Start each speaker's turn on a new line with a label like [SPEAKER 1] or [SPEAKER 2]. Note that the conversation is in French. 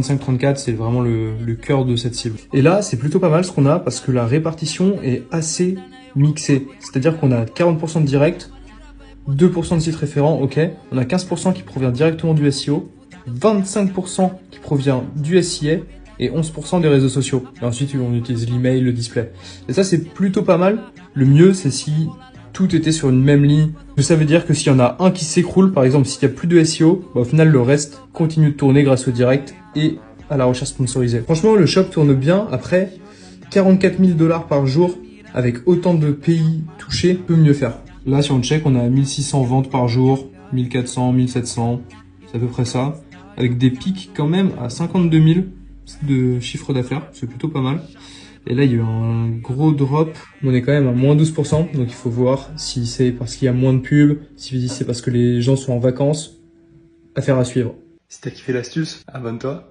[SPEAKER 1] 25-34, c'est vraiment le cœur de cette cible. Et là, c'est plutôt pas mal ce qu'on a parce que la répartition est assez mixée. C'est-à-dire qu'on a 40% de direct, 2% de sites référents, ok. On a 15% qui provient directement du SEO, 25% qui provient du SIA et 11% des réseaux sociaux. Et ensuite, on utilise l'email, le display. Et ça, c'est plutôt pas mal. Le mieux, c'est si tout était sur une même ligne. Ça veut dire que s'il y en a un qui s'écroule, par exemple, s'il n'y a plus de SEO, bah, au final, le reste continue de tourner grâce au direct et à la recherche sponsorisée. Franchement, le shop tourne bien. Après, 44 000 $ par jour, avec autant de pays touchés, peut mieux faire. Là, si on check, on a 1600 ventes par jour, 1400, 1700, c'est à peu près ça. Avec des pics quand même à 52 000 de chiffre d'affaires, c'est plutôt pas mal. Et là, il y a eu un gros drop. On est quand même à moins 12%, donc il faut voir si c'est parce qu'il y a moins de pubs, si c'est parce que les gens sont en vacances. Affaire à suivre. Si t'as kiffé l'astuce, abonne-toi.